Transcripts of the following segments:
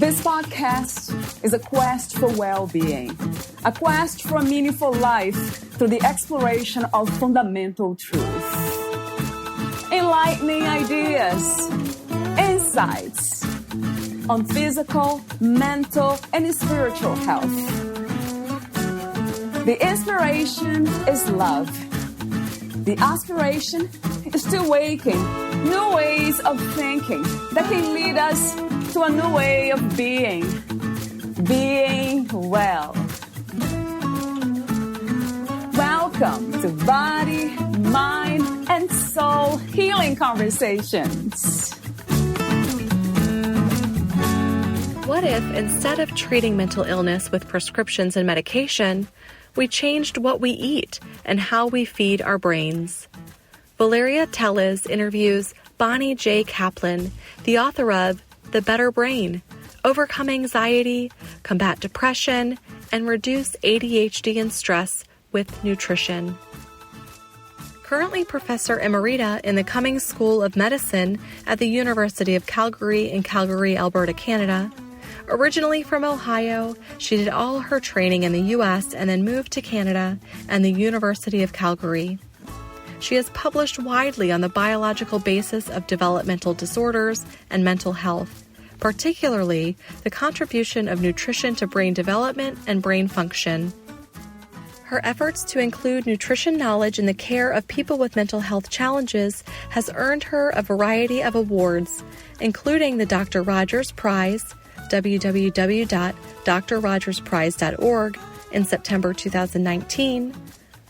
This podcast is a quest for well-being, a quest for a meaningful life through the exploration of fundamental truth. Enlightening ideas, insights on physical, mental, and spiritual health. The inspiration is love. The aspiration is to awaken new ways of thinking that can lead us to a new way of being well. Welcome to Body, Mind, and Soul Healing Conversations. What if, instead of treating mental illness with prescriptions and medication, we changed what we eat and how we feed our brains? Valeria Teles interviews Bonnie J. Kaplan, the author of The Better Brain: Overcome Anxiety, Combat Depression, and Reduce ADHD and Stress with Nutrition. Currently Professor Emerita in the Cumming School of Medicine at the University of Calgary in Calgary, Alberta, Canada. Originally from Ohio, she did all her training in the U.S. and then moved to Canada and the University of Calgary. She has published widely on the biological basis of developmental disorders and mental health, particularly the contribution of nutrition to brain development and brain function. Her efforts to include nutrition knowledge in the care of people with mental health challenges has earned her a variety of awards, including the Dr. Rogers Prize, www.drrogersprize.org, in September 2019,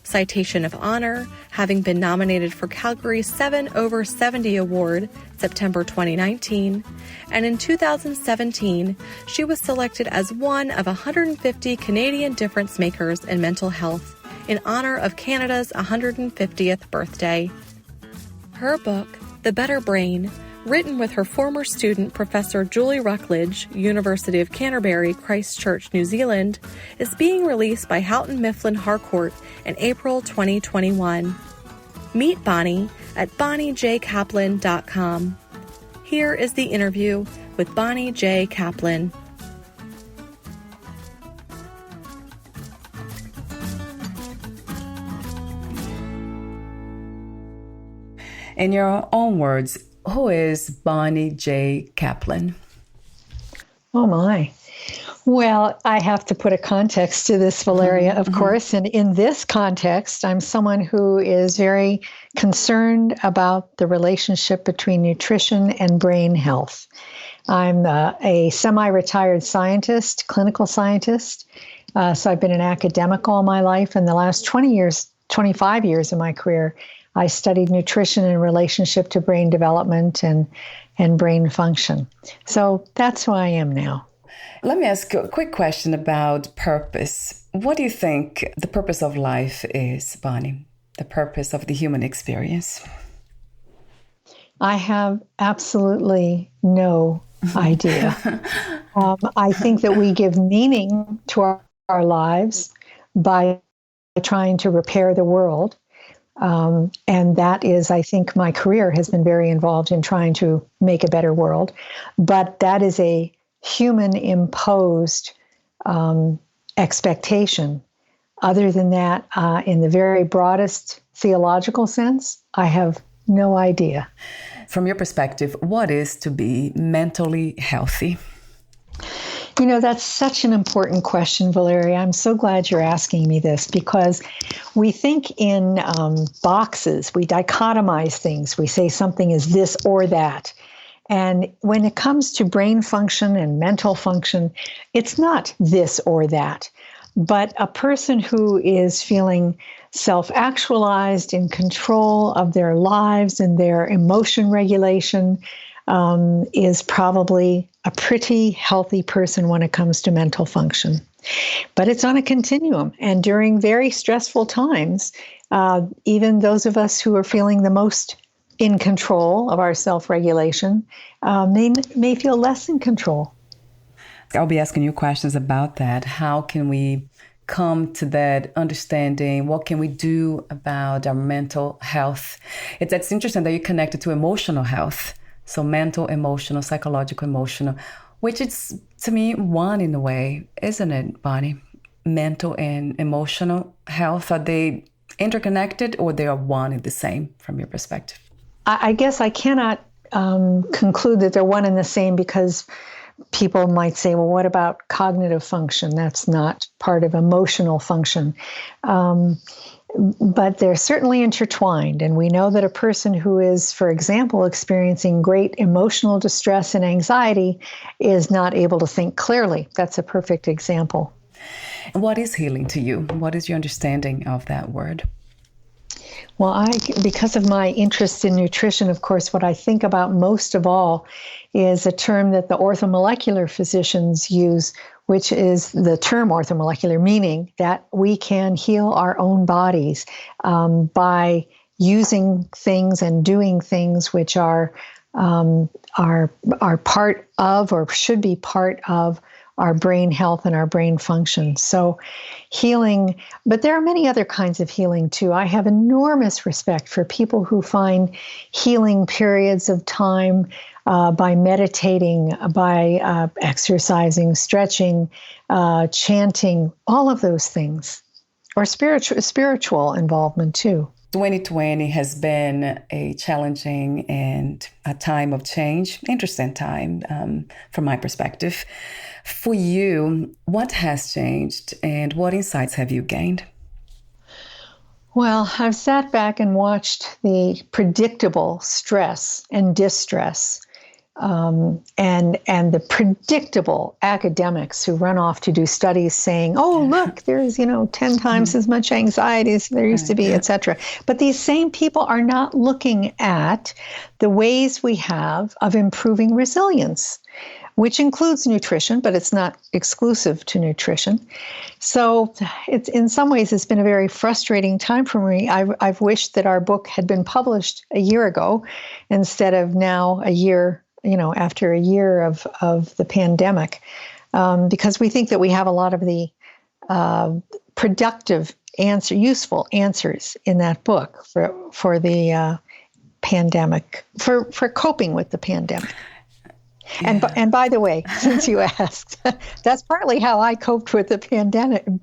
Citation of Honor, having been nominated for Calgary's 7 over 70 Award, September 2019, and in 2017, she was selected as one of 150 Canadian difference makers in mental health in honor of Canada's 150th birthday. Her book, The Better Brain, written with her former student, Professor Julia Rucklidge, University of Canterbury, Christchurch, New Zealand, is being released by Houghton Mifflin Harcourt in April 2021. Meet Bonnie at bonniejkaplan.com. Here is the interview with Bonnie J. Kaplan. In your own words, who is Bonnie J. Kaplan? Oh, my. Well, I have to put a context to this, Valeria, of course. And in this context, I'm someone who is very concerned about the relationship between nutrition and brain health. I'm a semi-retired scientist, clinical scientist. So I've been an academic all my life. And the last 25 years of my career, I studied nutrition in relationship to brain development and brain function. So that's who I am now. Let me ask you a quick question about purpose. What do you think the purpose of life is, Bonnie? The purpose of the human experience? I have absolutely no idea. I think that we give meaning to our lives by trying to repair the world. And that is, I think my career has been very involved in trying to make a better world. But that is a human-imposed expectation. Other than that, in the very broadest theological sense, I have no idea. From your perspective, what is to be mentally healthy? You know, that's such an important question, Valeria. I'm so glad you're asking me this because we think in boxes. We dichotomize things. We say something is this or that. And when it comes to brain function and mental function, it's not this or that. But a person who is feeling self-actualized, in control of their lives and their emotion regulation, is probably a pretty healthy person when it comes to mental function. But it's on a continuum. And during very stressful times, even those of us who are feeling the most in control of our self-regulation may feel less in control. I'll be asking you questions about that. How can we come to that understanding? What can we do about our mental health? It's interesting that you connected to emotional health. So mental, emotional, psychological, emotional. Which is, to me, one in a way, isn't it, Bonnie? Mental and emotional health, are they interconnected or they are one and the same from your perspective? I guess I cannot conclude that they're one and the same, because people might say, well, what about cognitive function? That's not part of emotional function. But they're certainly intertwined. And we know that a person who is, for example, experiencing great emotional distress and anxiety is not able to think clearly. That's a perfect example. What is healing to you? What is your understanding of that word? Well, because of my interest in nutrition, of course, what I think about most of all is a term that the orthomolecular physicians use, which is the term orthomolecular, meaning that we can heal our own bodies by using things and doing things which are part of, or should be part of, our brain health and our brain function. So healing, but there are many other kinds of healing too. I have enormous respect for people who find healing periods of time by meditating, by exercising, stretching, chanting, all of those things, or spiritual involvement too. 2020 has been a challenging and a time of change, interesting time from my perspective. For you, what has changed and what insights have you gained? Well, I've sat back and watched the predictable stress and distress and the predictable academics who run off to do studies saying, oh, look, there's, 10 times as much anxiety as there used to be, et cetera. But these same people are not looking at the ways we have of improving resilience, which includes nutrition, but it's not exclusive to nutrition. So it's, in some ways, it's been a very frustrating time for me. I've wished that our book had been published a year ago instead of now a year, after a year of the pandemic, because we think that we have a lot of the productive useful answers in that book for the pandemic, for coping with the pandemic. Yeah. And by the way, since you asked, that's partly how I coped with the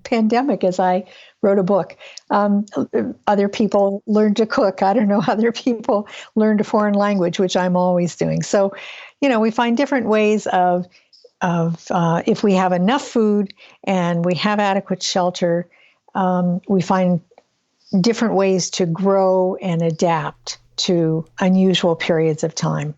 pandemic as I wrote a book. Other people learned to cook. I don't know, other people learned a foreign language, which I'm always doing. So, we find different ways of if we have enough food and we have adequate shelter, we find different ways to grow and adapt to unusual periods of time.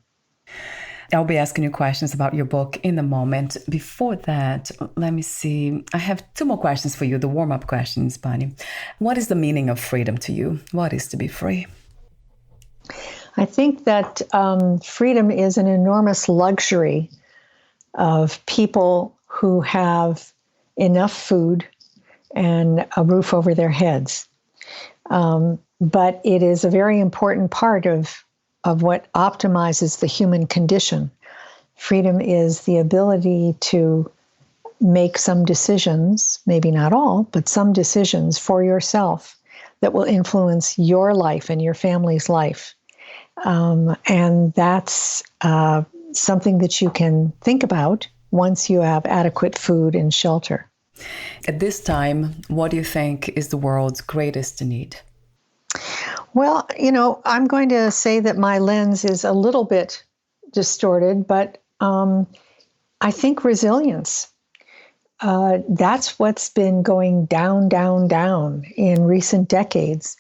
I'll be asking you questions about your book in a moment. Before that, let me see. I have 2 more questions for you, the warm-up questions, Bonnie. What is the meaning of freedom to you? What is to be free? I think that freedom is an enormous luxury of people who have enough food and a roof over their heads. But it is a very important part of what optimizes the human condition. Freedom is the ability to make some decisions, maybe not all, but some decisions for yourself that will influence your life and your family's life. And that's something that you can think about once you have adequate food and shelter. At this time, what do you think is the world's greatest need? Well, I'm going to say that my lens is a little bit distorted, but I think resilience. That's what's been going down, down, down in recent decades,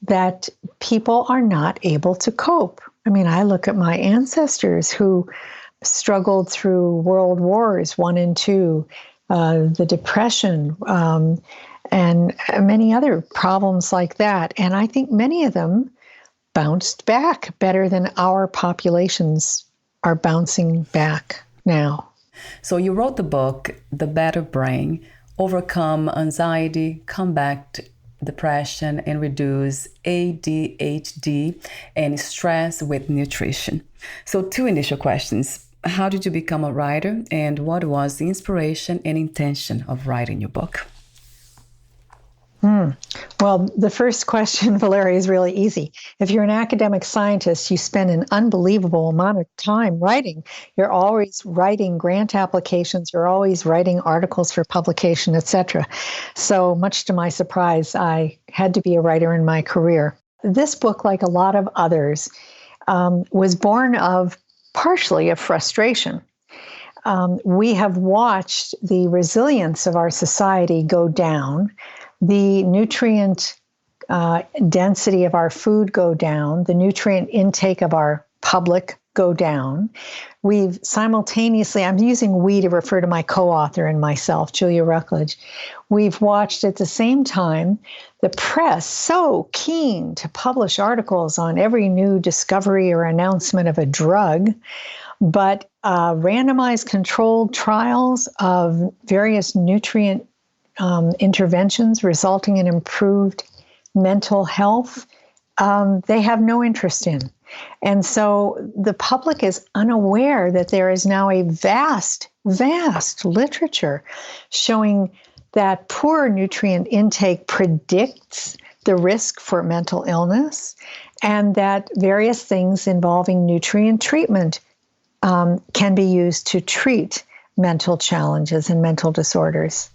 that people are not able to cope. I mean, I look at my ancestors who struggled through World Wars I and II, the Depression, and many other problems like that. And I think many of them bounced back better than our populations are bouncing back now. So you wrote the book, The Better Brain, Overcome Anxiety, Combat Depression, and Reduce ADHD and Stress with Nutrition. So 2 initial questions. How did you become a writer, and what was the inspiration and intention of writing your book? Well, the first question, Valeria, is really easy. If you're an academic scientist, you spend an unbelievable amount of time writing. You're always writing grant applications. You're always writing articles for publication, etc. So much to my surprise, I had to be a writer in my career. This book, like a lot of others, was born of partially of frustration. We have watched the resilience of our society go down, the nutrient density of our food go down, the nutrient intake of our public go down. We've simultaneously, I'm using we to refer to my co-author and myself, Julia Rucklidge. We've watched at the same time the press so keen to publish articles on every new discovery or announcement of a drug, but randomized controlled trials of various nutrient interventions resulting in improved mental health, they have no interest in. And so the public is unaware that there is now a vast, vast literature showing that poor nutrient intake predicts the risk for mental illness, and that various things involving nutrient treatment can be used to treat mental challenges and mental disorders.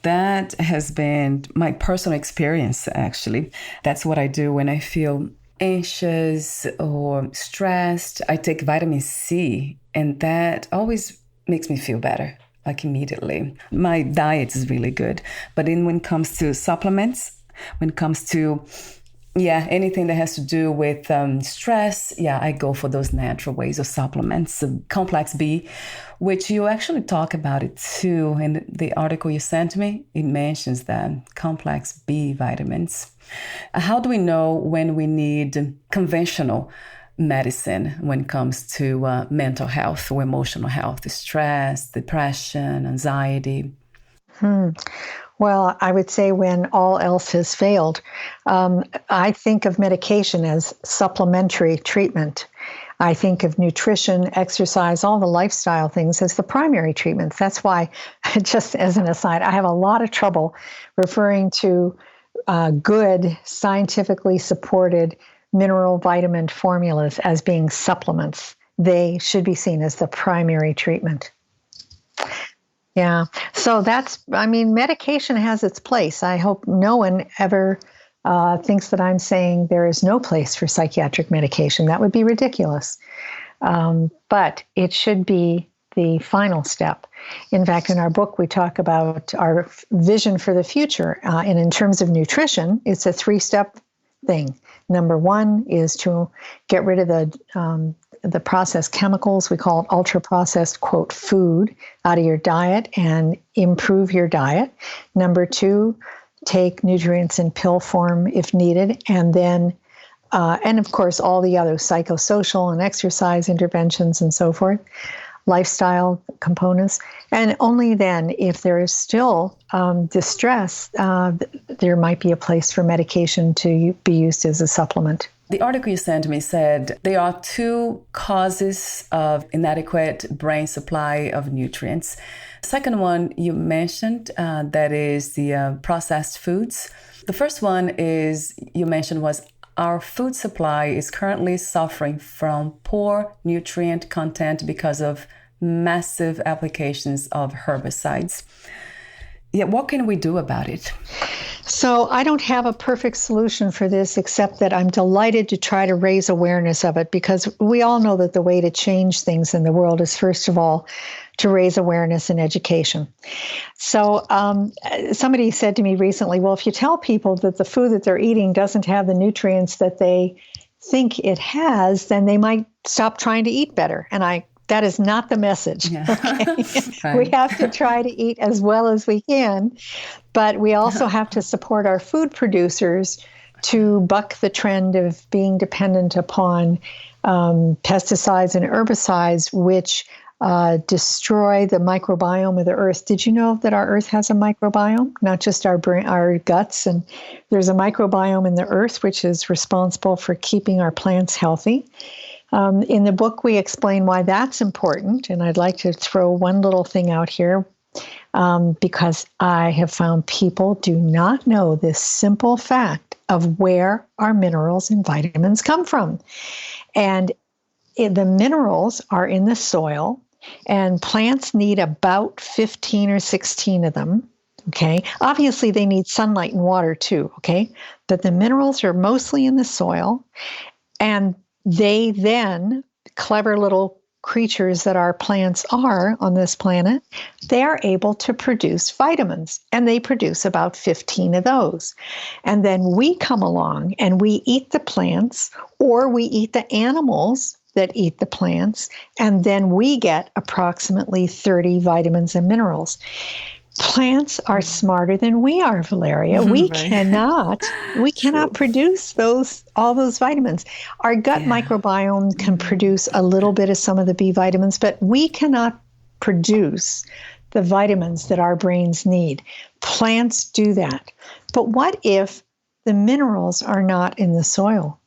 That has been my personal experience, actually. That's what I do when I feel anxious or stressed. I take vitamin C, and that always makes me feel better, like immediately. My diet is really good. But then when it comes to supplements, when it comes to anything that has to do with stress, I go for those natural ways of supplements. Complex B, which you actually talk about it too. In the article you sent me, it mentions that complex B vitamins. How do we know when we need conventional medicine when it comes to mental health or emotional health, stress, depression, anxiety? Well, I would say when all else has failed. I think of medication as supplementary treatment. I think of nutrition, exercise, all the lifestyle things as the primary treatments. That's why, just as an aside, I have a lot of trouble referring to good, scientifically supported mineral vitamin formulas as being supplements. They should be seen as the primary treatment. Yeah. So medication has its place. I hope no one ever thinks that I'm saying there is no place for psychiatric medication. That would be ridiculous. But it should be the final step. In fact, in our book, we talk about our vision for the future. And in terms of nutrition, it's a 3-step thing. Number 1 is to get rid of the processed chemicals, we call it ultra-processed, quote, food, out of your diet and improve your diet. Number 2, take nutrients in pill form if needed. And then, and of course, all the other psychosocial and exercise interventions and so forth, lifestyle components. And only then, if there is still distress, there might be a place for medication to be used as a supplement. The article you sent me said there are 2 causes of inadequate brain supply of nutrients. The second one you mentioned, that is the processed foods. The first one is, you mentioned, was our food supply is currently suffering from poor nutrient content because of massive applications of herbicides. What can we do about it? So I don't have a perfect solution for this, except that I'm delighted to try to raise awareness of it, because we all know that the way to change things in the world is, first of all, to raise awareness and education. So somebody said to me recently, well, if you tell people that the food that they're eating doesn't have the nutrients that they think it has, then they might stop trying to eat better. And that is not the message. Yeah. Okay? Right. We have to try to eat as well as we can, but we also have to support our food producers to buck the trend of being dependent upon pesticides and herbicides, which destroy the microbiome of the earth. Did you know that our earth has a microbiome? Not just our brain, our guts, and there's a microbiome in the earth which is responsible for keeping our plants healthy. In the book, we explain why that's important, and I'd like to throw one little thing out here. because I have found people do not know this simple fact of where our minerals and vitamins come from. And the minerals are in the soil, and plants need about 15 or 16 of them. Okay. Obviously, they need sunlight and water too. Okay. But the minerals are mostly in the soil, and they then, clever little creatures that our plants are on this planet, they are able to produce vitamins, and they produce about 15 of those. And then we come along and we eat the plants, or we eat the animals that eat the plants, and then we get approximately 30 vitamins and minerals. Plants are smarter than we are, Valeria. We cannot produce all those vitamins. Our gut microbiome can produce a little bit of some of the B vitamins, but we cannot produce the vitamins that our brains need. Plants do that. But what if the minerals are not in the soil?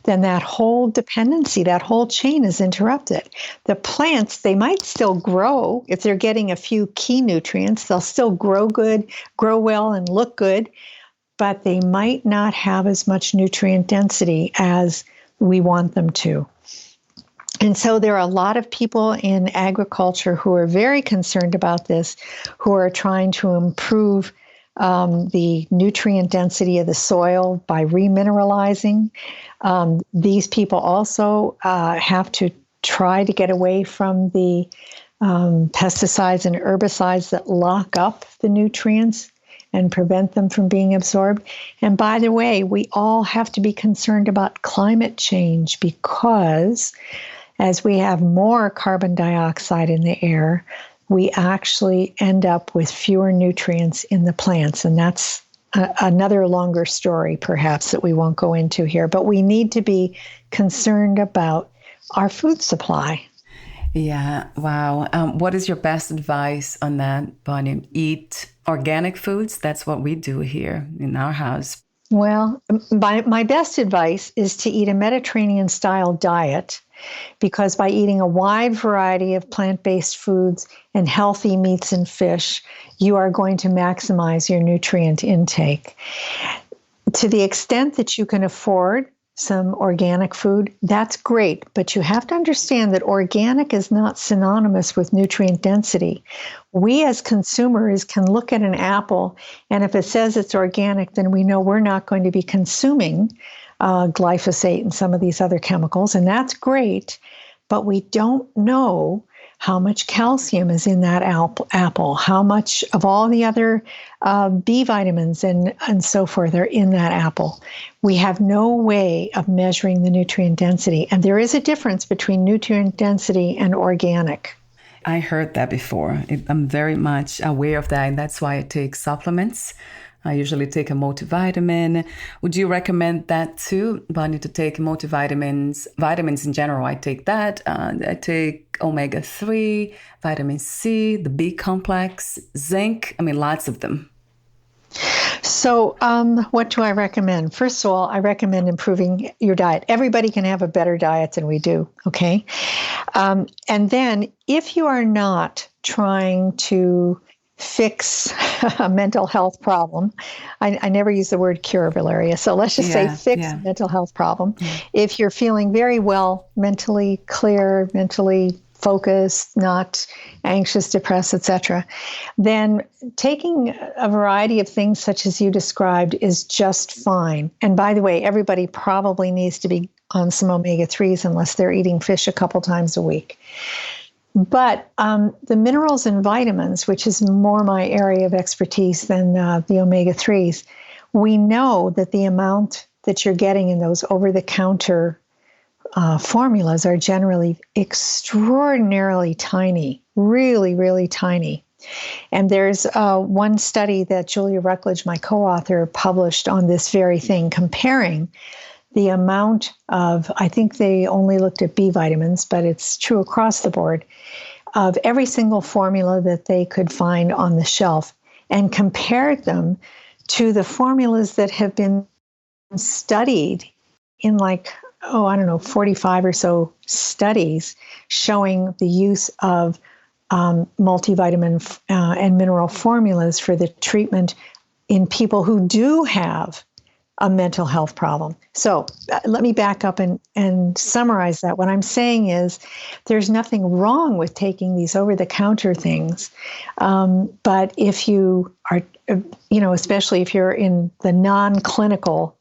Then that whole dependency, that whole chain is interrupted. The plants, they might still grow. If they're getting a few key nutrients, they'll still grow good, grow well, and look good, but they might not have as much nutrient density as we want them to. And so there are a lot of people in agriculture who are very concerned about this, who are trying to improve the nutrient density of the soil by remineralizing. These people also have to try to get away from the pesticides and herbicides that lock up the nutrients and prevent them from being absorbed. And by the way, we all have to be concerned about climate change, because as we have more carbon dioxide in the air, we actually end up with fewer nutrients in the plants. And that's another longer story, perhaps, that we won't go into here. But we need to be concerned about our food supply. Yeah, wow. What is your best advice on that, Bonnie? Eat organic foods? That's what we do here in our house. Well, my best advice is to eat a Mediterranean-style diet, because by eating a wide variety of plant-based foods and healthy meats and fish, you are going to maximize your nutrient intake. To the extent that you can afford some organic food, that's great, but you have to understand that organic is not synonymous with nutrient density. We as consumers can look at an apple, and if it says it's organic, then we know we're not going to be consuming glyphosate and some of these other chemicals, and that's great, but we don't know how much calcium is in that apple, how much of all the other B vitamins and so forth are in that apple. We have no way of measuring the nutrient density, and there is a difference between nutrient density and organic. I heard that before. I'm very much aware of that, and that's why I take supplements. I usually take a multivitamin. Would you recommend that too, Bonnie, to take multivitamins? Vitamins in general, I take that. I take omega-3, vitamin C, the B complex, zinc. I mean, lots of them. So what do I recommend? First of all, I recommend improving your diet. Everybody can have a better diet than we do, okay? And then if you are not trying to fix a mental health problem. I never use the word cure, Valeria. So let's just say fix a mental health problem. If you're feeling very well, mentally clear, mentally focused, not anxious, depressed, etc., then taking a variety of things such as you described is just fine. And by the way, everybody probably needs to be on some omega-3s unless they're eating fish a couple times a week. But the minerals and vitamins, which is more my area of expertise than the omega-3s, we know that the amount that you're getting in those over-the-counter formulas are generally extraordinarily tiny, really, really tiny. And there's one study that Julia Rucklidge, my co-author, published on this very thing, comparing the amount of, I think they only looked at B vitamins, but it's true across the board, of every single formula that they could find on the shelf, and compared them to the formulas that have been studied in 45 or so studies showing the use of multivitamin and mineral formulas for the treatment in people who do have a mental health problem. So let me back up and summarize that. What I'm saying is there's nothing wrong with taking these over-the-counter things. But if you are, especially if you're in the non-clinical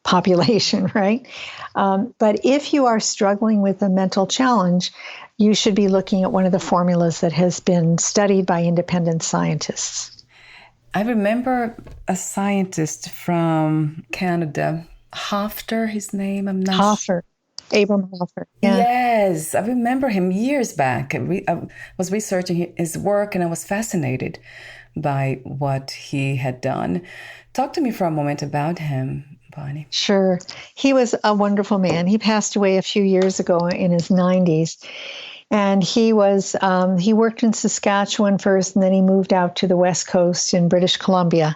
population, right? But if you are struggling with a mental challenge, you should be looking at one of the formulas that has been studied by independent scientists. I remember a scientist from Canada, Hoffer, his name, I'm not Hoffer, Abram Hoffer. Yeah. Yes, I remember him years back. I was researching his work and I was fascinated by what he had done. Talk to me for a moment about him, Bonnie. Sure. He was a wonderful man. He passed away a few years ago in his 90s. And he worked in Saskatchewan first, and then he moved out to the West Coast in British Columbia.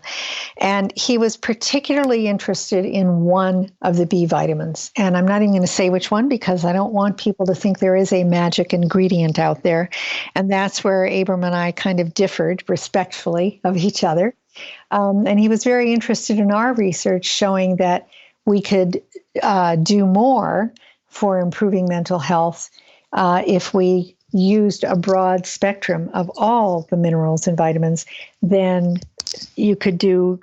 And he was particularly interested in one of the B vitamins. And I'm not even going to say which one because I don't want people to think there is a magic ingredient out there. And that's where Abram and I kind of differed respectfully of each other. And he was very interested in our research showing that we could do more for improving mental health if we used a broad spectrum of all the minerals and vitamins than you could do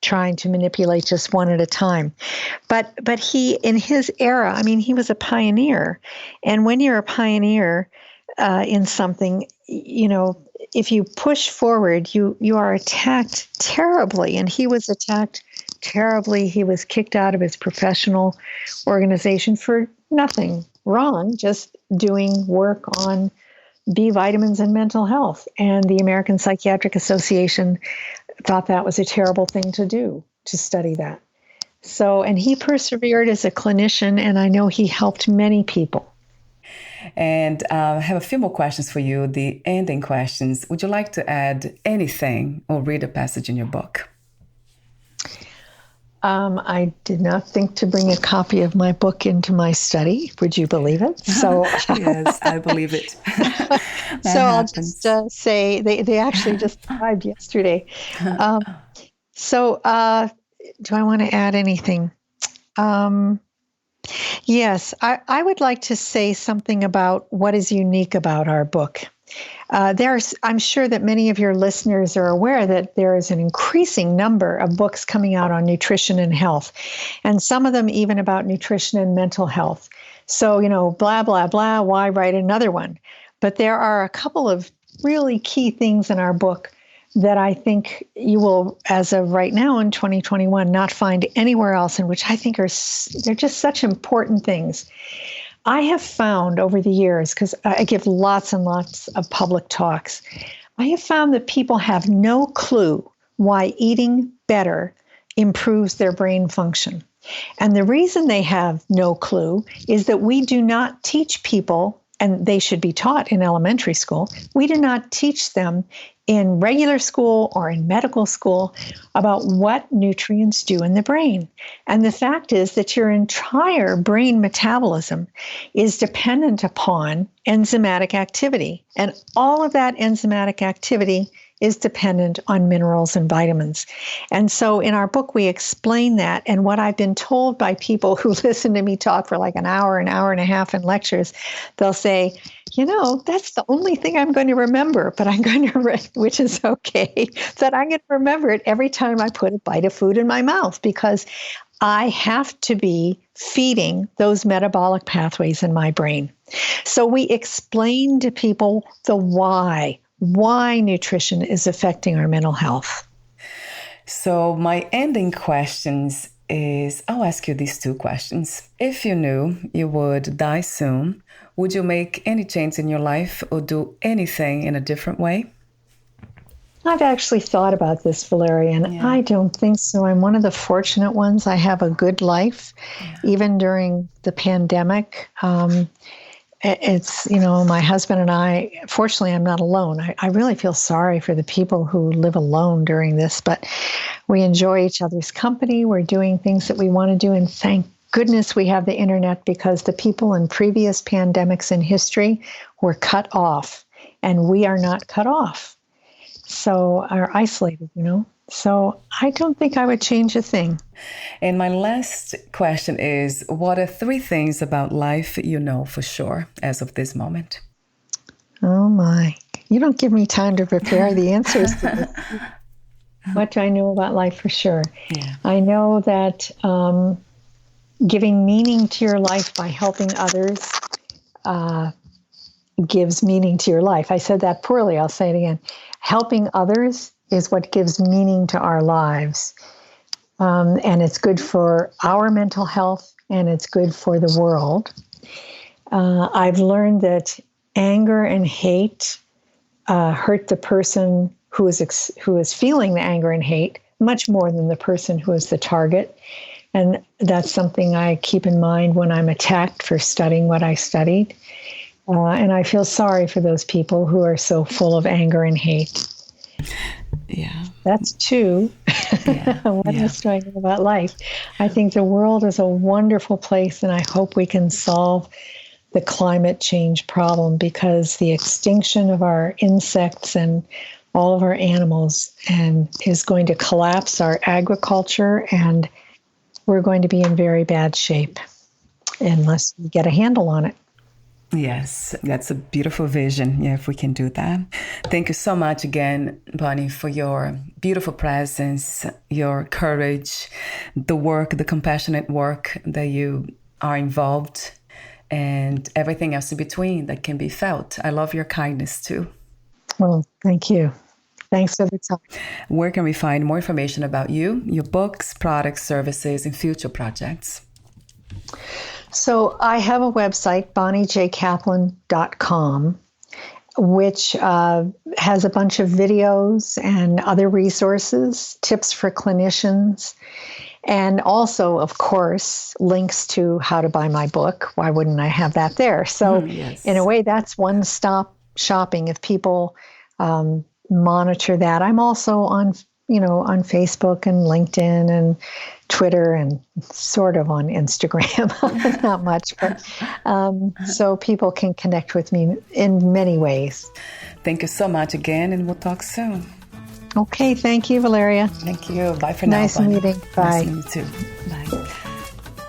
trying to manipulate just one at a time. But he, in his era, I mean, he was a pioneer. And when you're a pioneer in something, if you push forward, you are attacked terribly. And he was attacked terribly. He was kicked out of his professional organization for nothing wrong, just doing work on B vitamins and mental health. And the American Psychiatric Association thought that was a terrible thing to do, to study that. So, and he persevered as a clinician, and I know he helped many people. And I have a few more questions for you, the ending questions. Would you like to add anything or read a passage in your book? I did not think to bring a copy of my book into my study. Would you believe it? So yes, I believe it. So I'll just say they actually just arrived yesterday. So do I want to add anything? Yes, I would like to say something about what is unique about our book. I'm sure that many of your listeners are aware that there is an increasing number of books coming out on nutrition and health, and some of them even about nutrition and mental health. So, blah, blah, blah, why write another one? But there are a couple of really key things in our book that I think you will, as of right now in 2021, not find anywhere else, and which I think they're just such important things. I have found over the years, because I give lots and lots of public talks, I have found that people have no clue why eating better improves their brain function. And the reason they have no clue is that we do not teach people, and they should be taught in elementary school, we do not teach them in regular school or in medical school about what nutrients do in the brain. And the fact is that your entire brain metabolism is dependent upon enzymatic activity. And all of that enzymatic activity is dependent on minerals and vitamins. And so in our book, we explain that. And what I've been told by people who listen to me talk for like an hour and a half in lectures, they'll say, that's the only thing I'm going to remember, but I'm going to, which is okay, that I'm going to remember it every time I put a bite of food in my mouth, because I have to be feeding those metabolic pathways in my brain. So we explain to people the why nutrition is affecting our mental health. So my ending questions is, I'll ask you these two questions. If you knew you would die soon, would you make any change in your life or do anything in a different way? I've actually thought about this, Valeria, and I don't think so. I'm one of the fortunate ones. I have a good life, even during the pandemic. It's, my husband and I, fortunately, I'm not alone. I really feel sorry for the people who live alone during this, but we enjoy each other's company. We're doing things that we want to do. And thank goodness we have the internet, because the people in previous pandemics in history were cut off. and we are not cut off. So are isolated, So I don't think I would change a thing. And my last question is, what are 3 things about life you know for sure as of this moment? Oh my. You don't give me time to prepare the answers to this. What do I know about life for sure? Yeah. I know that giving meaning to your life by helping others gives meaning to your life. I said that poorly. I'll say it again. Helping others is what gives meaning to our lives. And it's good for our mental health, and it's good for the world. I've learned that anger and hate hurt the person who is feeling the anger and hate much more than the person who is the target. And that's something I keep in mind when I'm attacked for studying what I studied. And I feel sorry for those people who are so full of anger and hate. Yeah. That's 2. Yeah. What else do I know about life? I think the world is a wonderful place, and I hope we can solve the climate change problem, because the extinction of our insects and all of our animals is going to collapse our agriculture, and we're going to be in very bad shape unless we get a handle on it. Yes, that's a beautiful vision. Yeah, if we can do that. Thank you so much again, Bonnie, for your beautiful presence, your courage, the work, the compassionate work that you are involved, and everything else in between that can be felt. I love your kindness too. Well, thank you. Thanks for the time. Where can we find more information about you, your books, products, services, and future projects? So I have a website, bonniejkaplan.com, which has a bunch of videos and other resources, tips for clinicians, and also, of course, links to how to buy my book. Why wouldn't I have that there? So in a way, that's one-stop shopping if people monitor that. I'm also on Facebook and LinkedIn and Twitter and sort of on Instagram, not much, but so people can connect with me in many ways. Thank you so much again, and we'll talk soon. Okay, thank you, Valeria. Thank you. Bye for now. Nice meeting. Bye. Nice meeting you too. Bye.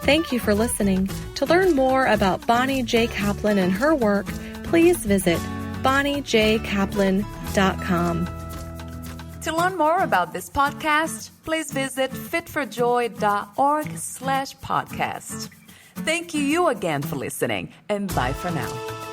Thank you for listening. To learn more about Bonnie J. Kaplan and her work, please visit bonniejkaplan.com. To learn more about this podcast, please visit fitforjoy.org/podcast. Thank you again for listening, and bye for now.